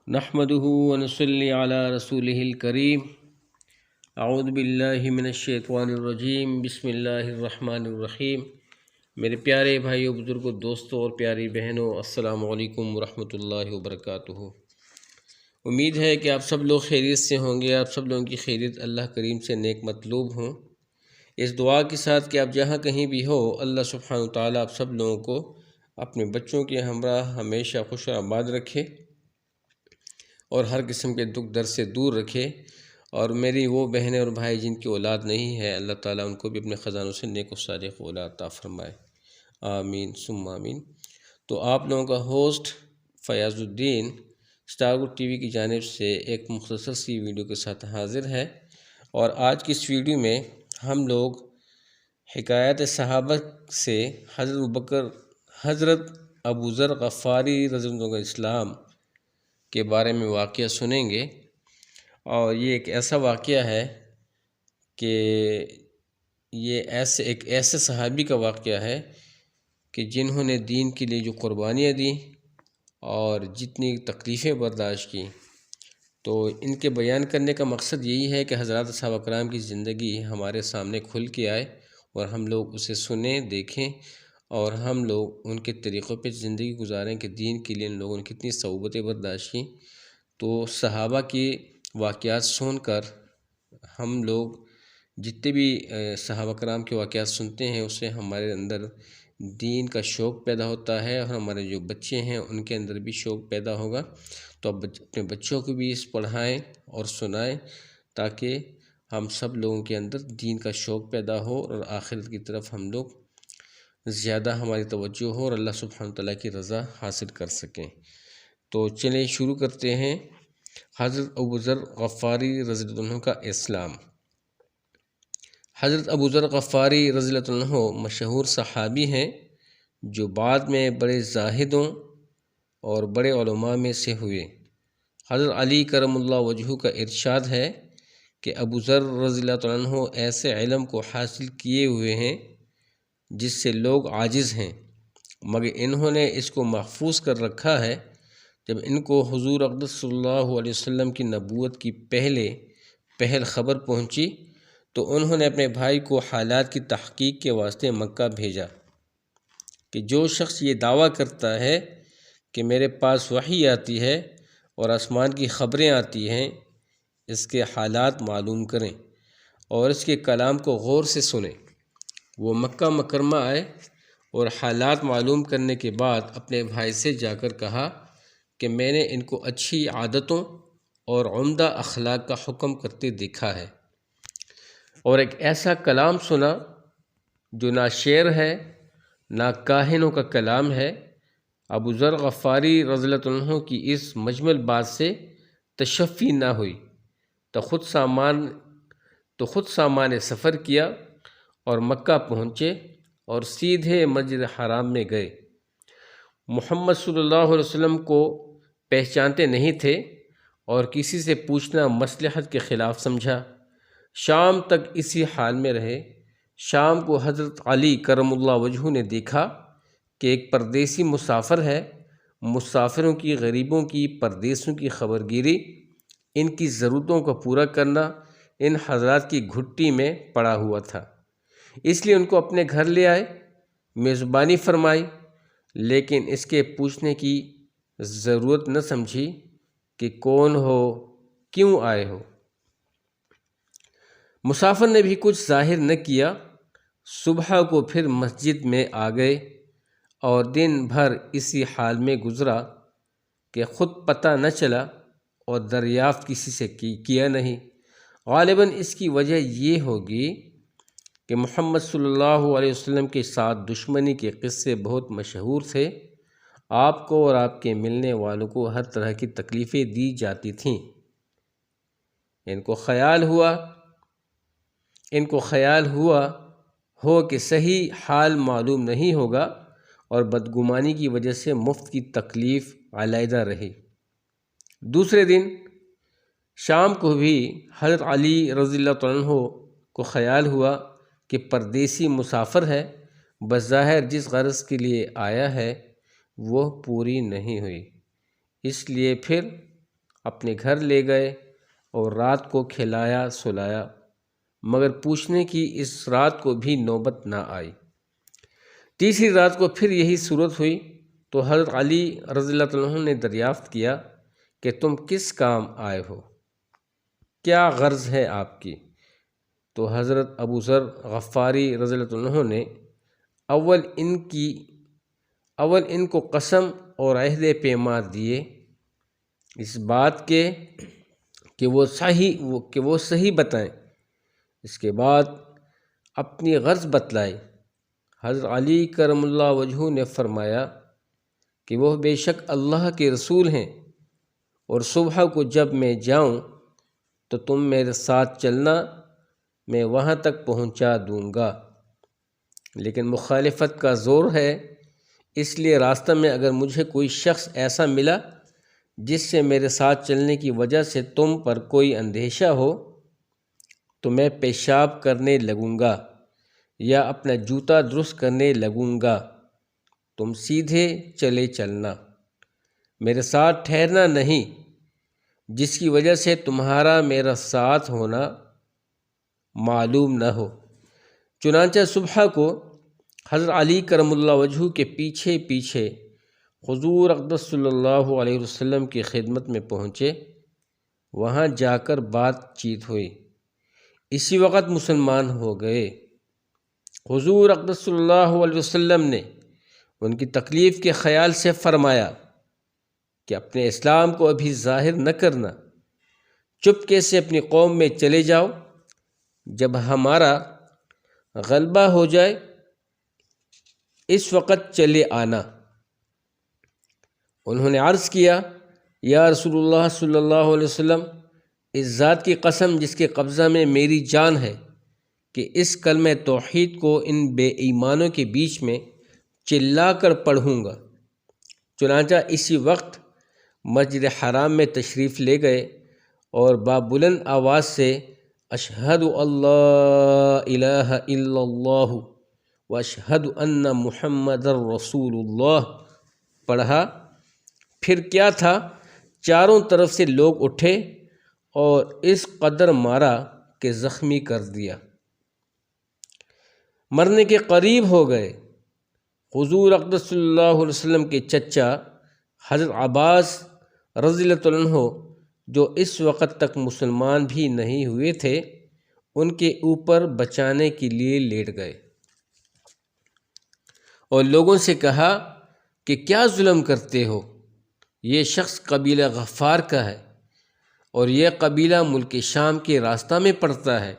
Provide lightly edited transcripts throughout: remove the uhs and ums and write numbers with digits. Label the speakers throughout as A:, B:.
A: نحمده ونصلي على رسوله الكريم اعوذ باللہ من الشیطان الرجیم بسم اللہ الرحمن الرحیم۔ میرے پیارے بھائیوں، بزرگوں، دوستوں اور پیاری بہنوں، السلام علیکم ورحمۃ اللہ وبرکاتہ۔ امید ہے کہ آپ سب لوگ خیریت سے ہوں گے۔ آپ سب لوگوں کی خیریت اللہ کریم سے نیک مطلوب ہوں، اس دعا کے ساتھ کہ آپ جہاں کہیں بھی ہو، اللہ سبحانہ وتعالیٰ آپ سب لوگوں کو اپنے بچوں کے ہمراہ ہمیشہ خوش و آباد رکھے اور ہر قسم کے دکھ درد سے دور رکھے۔ اور میری وہ بہنیں اور بھائی جن کی اولاد نہیں ہے، اللہ تعالیٰ ان کو بھی اپنے خزانوں سے نیک و صالح اولاد عطا فرمائے، آمین ثم آمین۔ تو آپ لوگوں کا ہوسٹ فیاض الدین اسٹار گڈ ٹی وی کی جانب سے ایک مختصر سی ویڈیو کے ساتھ حاضر ہے، اور آج کی اس ویڈیو میں ہم لوگ حکایت صحابہ سے حضرت ابو ذر غفاری رضی اللہ عنہ اسلام کے بارے میں واقعہ سنیں گے۔ اور یہ ایک ایسا واقعہ ہے کہ یہ ایک ایسے صحابی کا واقعہ ہے کہ جنہوں نے دین کے لیے جو قربانیاں دیں اور جتنی تکلیفیں برداشت کی، تو ان کے بیان کرنے کا مقصد یہی ہے کہ حضرات صحابہ کرام کی زندگی ہمارے سامنے کھل کے آئے اور ہم لوگ اسے سنیں، دیکھیں، اور ہم لوگ ان کے طریقوں پہ زندگی گزاریں کہ دین کے لیے ان لوگوں نے کتنی صعوبتیں برداشت کی۔ تو صحابہ کی واقعات سن کر ہم لوگ جتنے بھی صحابہ کرام کے واقعات سنتے ہیں، اسے ہمارے اندر دین کا شوق پیدا ہوتا ہے، اور ہمارے جو بچے ہیں ان کے اندر بھی شوق پیدا ہوگا۔ تو اب اپنے بچوں کو بھی اس پڑھائیں اور سنائیں تاکہ ہم سب لوگوں کے اندر دین کا شوق پیدا ہو اور آخرت کی طرف ہم لوگ زیادہ ہماری توجہ ہو اور اللہ سبحانہ تعالیٰ کی رضا حاصل کر سکیں۔ تو چلیں شروع کرتے ہیں۔ حضرت ابو ذر غفاری رضی اللہ عنہ کا اسلام۔ حضرت ابو ذر غفاری رضی اللہ عنہ مشہور صحابی ہیں جو بعد میں بڑے زاہدوں اور بڑے علماء میں سے ہوئے۔ حضرت علی کرم اللہ وجہہ کا ارشاد ہے کہ ابو ذر رضی اللہ عنہ ایسے علم کو حاصل کیے ہوئے ہیں جس سے لوگ عاجز ہیں، مگر انہوں نے اس کو محفوظ کر رکھا ہے۔ جب ان کو حضور اقدس صلی اللہ علیہ وسلم کی نبوت کی پہل خبر پہنچی تو انہوں نے اپنے بھائی کو حالات کی تحقیق کے واسطے مکہ بھیجا کہ جو شخص یہ دعویٰ کرتا ہے کہ میرے پاس وحی آتی ہے اور آسمان کی خبریں آتی ہیں، اس کے حالات معلوم کریں اور اس کے کلام کو غور سے سنیں۔ وہ مکہ مکرمہ آئے اور حالات معلوم کرنے کے بعد اپنے بھائی سے جا کر کہا کہ میں نے ان کو اچھی عادتوں اور عمدہ اخلاق کا حکم کرتے دیکھا ہے، اور ایک ایسا کلام سنا جو نہ شعر ہے نہ کاہنوں کا کلام ہے۔ ابو ذر غفاری رضی اللہ عنہ کی اس مجمل بات سے تشفی نہ ہوئی تو خود سامان سفر کیا اور مکہ پہنچے اور سیدھے مسجد حرام میں گئے۔ محمد صلی اللہ علیہ وسلم کو پہچانتے نہیں تھے اور کسی سے پوچھنا مصلحت کے خلاف سمجھا۔ شام تک اسی حال میں رہے۔ شام کو حضرت علی کرم اللہ وجہہ نے دیکھا کہ ایک پردیسی مسافر ہے۔ مسافروں کی، غریبوں کی، پردیسوں کی خبر گیری، ان کی ضرورتوں کو پورا کرنا ان حضرات کی گھٹی میں پڑا ہوا تھا، اس لیے ان کو اپنے گھر لے آئے، میزبانی فرمائی، لیکن اس کے پوچھنے کی ضرورت نہ سمجھی کہ کون ہو، کیوں آئے ہو۔ مسافر نے بھی کچھ ظاہر نہ کیا۔ صبح کو پھر مسجد میں آ گئے اور دن بھر اسی حال میں گزرا کہ خود پتہ نہ چلا اور دریافت کسی سے کیا نہیں۔ غالباً اس کی وجہ یہ ہوگی کہ محمد صلی اللہ علیہ وسلم کے ساتھ دشمنی کے قصے بہت مشہور تھے۔ آپ کو اور آپ کے ملنے والوں کو ہر طرح کی تکلیفیں دی جاتی تھیں۔ ان کو خیال ہوا کہ صحیح حال معلوم نہیں ہوگا اور بدگمانی کی وجہ سے مفت کی تکلیف علیحدہ رہی۔ دوسرے دن شام کو بھی حضرت علی رضی اللہ عنہ کو خیال ہوا کہ پردیسی مسافر ہے، بظاہر جس غرض کے لیے آیا ہے وہ پوری نہیں ہوئی، اس لیے پھر اپنے گھر لے گئے اور رات کو کھلایا سلایا، مگر پوچھنے کی اس رات کو بھی نوبت نہ آئی۔ تیسری رات کو پھر یہی صورت ہوئی تو حضرت علی رضی اللہ عنہ نے دریافت کیا کہ تم کس کام آئے ہو، کیا غرض ہے آپ کی؟ تو حضرت ابو ذر غفاری رضی اللہ عنہ نے اول ان کو قسم اور عہد پیما دیے اس بات کے کہ وہ صحیح بتائیں، اس کے بعد اپنی غرض بتلائی۔ حضرت علی کرم اللہ وجہہ نے فرمایا کہ وہ بے شک اللہ کے رسول ہیں، اور صبح کو جب میں جاؤں تو تم میرے ساتھ چلنا، میں وہاں تک پہنچا دوں گا، لیکن مخالفت کا زور ہے، اس لیے راستہ میں اگر مجھے کوئی شخص ایسا ملا جس سے میرے ساتھ چلنے کی وجہ سے تم پر کوئی اندیشہ ہو تو میں پیشاب کرنے لگوں گا یا اپنا جوتا درست کرنے لگوں گا، تم سیدھے چلے چلنا، میرے ساتھ ٹھہرنا نہیں، جس کی وجہ سے تمہارا میرا ساتھ ہونا معلوم نہ ہو۔ چنانچہ صبح کو حضرت علی کرم اللہ وجہہ کے پیچھے پیچھے حضور اقدس صلی اللہ علیہ وسلم کی خدمت میں پہنچے، وہاں جا کر بات چیت ہوئی، اسی وقت مسلمان ہو گئے۔ حضور اقدس صلی اللہ علیہ وسلم نے ان کی تکلیف کے خیال سے فرمایا کہ اپنے اسلام کو ابھی ظاہر نہ کرنا، چپکے سے اپنی قوم میں چلے جاؤ، جب ہمارا غلبہ ہو جائے اس وقت چلے آنا۔ انہوں نے عرض کیا، یا رسول اللہ صلی اللہ علیہ وسلم، اس ذات کی قسم جس کے قبضہ میں میری جان ہے کہ اس کلمہ توحید کو ان بے ایمانوں کے بیچ میں چلا کر پڑھوں گا۔ چنانچہ اسی وقت مسجد حرام میں تشریف لے گئے اور بلند آواز سے اشہد اللہ الہ الا اللہ و اشہد ان محمد رسول اللہ پڑھا۔ پھر کیا تھا، چاروں طرف سے لوگ اٹھے اور اس قدر مارا کہ زخمی کر دیا، مرنے کے قریب ہو گئے۔ حضور اقدس صلی اللہ علیہ وسلم کے چچا حضرت عباس رضی اللہ عنہ، جو اس وقت تک مسلمان بھی نہیں ہوئے تھے، ان کے اوپر بچانے کے لیے لیٹ گئے اور لوگوں سے کہا کہ کیا ظلم کرتے ہو، یہ شخص قبیلہ غفار کا ہے اور یہ قبیلہ ملک شام کے راستہ میں پڑتا ہے،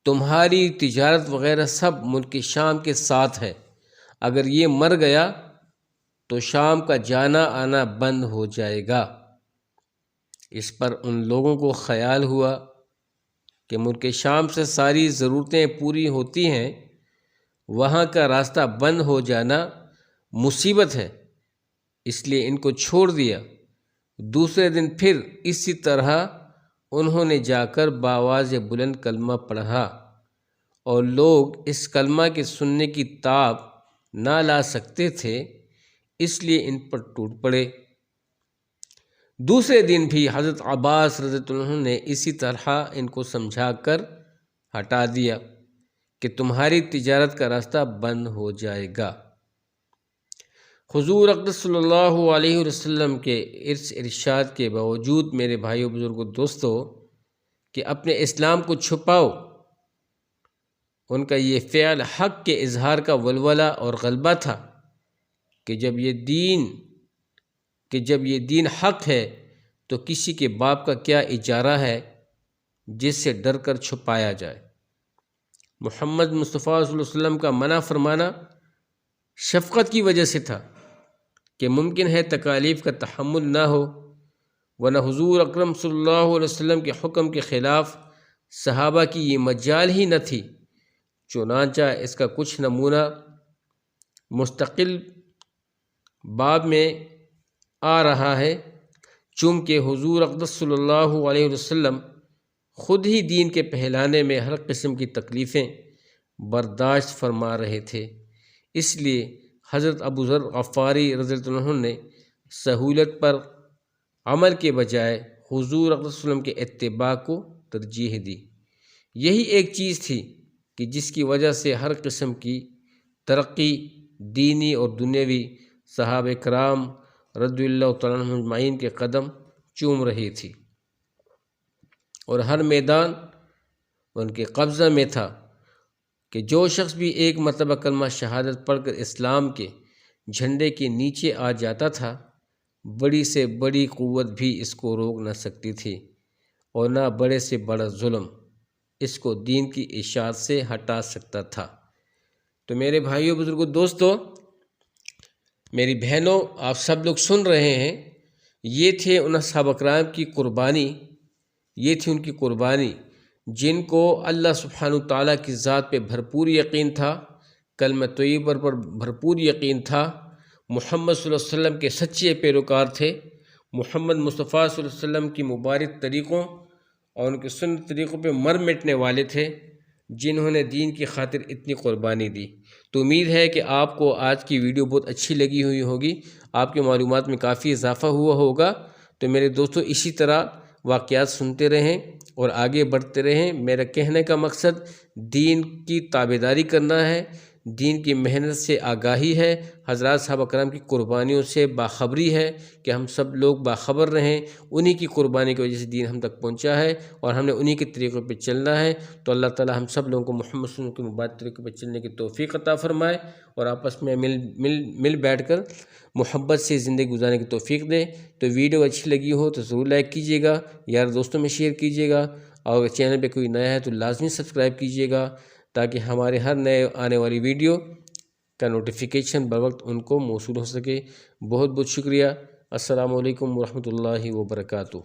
A: تمہاری تجارت وغیرہ سب ملک شام کے ساتھ ہے، اگر یہ مر گیا تو شام کا جانا آنا بند ہو جائے گا۔ اس پر ان لوگوں کو خیال ہوا کہ ملک شام سے ساری ضرورتیں پوری ہوتی ہیں، وہاں کا راستہ بند ہو جانا مصیبت ہے، اس لیے ان کو چھوڑ دیا۔ دوسرے دن پھر اسی طرح انہوں نے جا کر بآواز بلند کلمہ پڑھا اور لوگ اس کلمہ کے سننے کی تاب نہ لا سکتے تھے، اس لیے ان پر ٹوٹ پڑے۔ دوسرے دن بھی حضرت عباس رضی اللہ عنہ نے اسی طرح ان کو سمجھا کر ہٹا دیا کہ تمہاری تجارت کا راستہ بند ہو جائے گا۔ حضور اقدس صلی اللہ علیہ وسلم کے ارشاد کے باوجود میرے بھائیو بزرگوں دوستو کہ اپنے اسلام کو چھپاؤ، ان کا یہ فعل حق کے اظہار کا ولولہ اور غلبہ تھا کہ جب یہ دین حق ہے تو کسی کے باپ کا کیا اجارہ ہے جس سے ڈر کر چھپایا جائے۔ محمد مصطفیٰ صلی اللہ علیہ وسلم کا منع فرمانا شفقت کی وجہ سے تھا کہ ممکن ہے تکالیف کا تحمل نہ ہو، ورنہ حضور اکرم صلی اللہ علیہ وسلم کے حکم کے خلاف صحابہ کی یہ مجال ہی نہ تھی۔ چنانچہ اس کا کچھ نمونہ مستقل باب میں آ رہا ہے، چونکہ حضور اقدس صلی اللہ علیہ وسلم خود ہی دین کے پھیلانے میں ہر قسم کی تکلیفیں برداشت فرما رہے تھے، اس لیے حضرت ابو ذر غفاری رضی اللہ عنہ نے سہولت پر عمل کے بجائے حضور صلی اللہ علیہ وسلم کے اتباع کو ترجیح دی۔ یہی ایک چیز تھی کہ جس کی وجہ سے ہر قسم کی ترقی دینی اور دنیاوی صحابہ کرام رضی اللہ تعالیٰ عنہم اجمعین کے قدم چوم رہی تھی، اور ہر میدان ان کے قبضہ میں تھا کہ جو شخص بھی ایک مرتبہ کلمہ شہادت پڑھ کر اسلام کے جھنڈے کے نیچے آ جاتا تھا، بڑی سے بڑی قوت بھی اس کو روک نہ سکتی تھی، اور نہ بڑے سے بڑا ظلم اس کو دین کی اشاعت سے ہٹا سکتا تھا۔ تو میرے بھائیوں، بزرگوں، دوستو، میری بہنوں، آپ سب لوگ سن رہے ہیں، یہ تھے ان صحابہ کرام کی قربانی، یہ تھی ان کی قربانی جن کو اللہ سبحانہ تعالیٰ کی ذات پہ بھرپور یقین تھا، کلمہ طیبہ پر بھرپور یقین تھا، محمد صلی اللہ علیہ وسلم کے سچے پیروکار تھے، محمد مصطفیٰ صلی اللہ علیہ وسلم کی مبارک طریقوں اور ان کے سنت طریقوں پہ مر مٹنے والے تھے، جنہوں نے دین کی خاطر اتنی قربانی دی۔ تو امید ہے کہ آپ کو آج کی ویڈیو بہت اچھی لگی ہوئی ہوگی، آپ کے معلومات میں کافی اضافہ ہوا ہوگا۔ تو میرے دوستو، اسی طرح واقعات سنتے رہیں اور آگے بڑھتے رہیں۔ میرا کہنے کا مقصد دین کی تابعداری کرنا ہے، دین کی محنت سے آگاہی ہے، حضرات صحابہ کرام کی قربانیوں سے باخبری ہے کہ ہم سب لوگ باخبر رہیں۔ انہی کی قربانی کی وجہ سے دین ہم تک پہنچا ہے، اور ہم نے انہی کے طریقوں پہ چلنا ہے۔ تو اللہ تعالی ہم سب لوگوں کو محمد صلی اللہ علیہ وسلم کے مبارک طریقوں پہ چلنے کی توفیق عطا فرمائے، اور آپس میں مل بیٹھ کر محبت سے زندگی گزارنے کی توفیق دے۔ تو ویڈیو اچھی لگی ہو تو ضرور لائک کیجیے گا، یار دوستوں میں شیئر کیجیے گا، اور اگر چینل پہ کوئی نیا ہے تو لازمی سبسکرائب کیجیے گا، تاکہ ہمارے ہر نئے آنے والی ویڈیو کا نوٹیفیکیشن بر وقت ان کو موصول ہو سکے۔ بہت بہت شکریہ۔ السلام علیکم ورحمۃ اللہ وبرکاتہ۔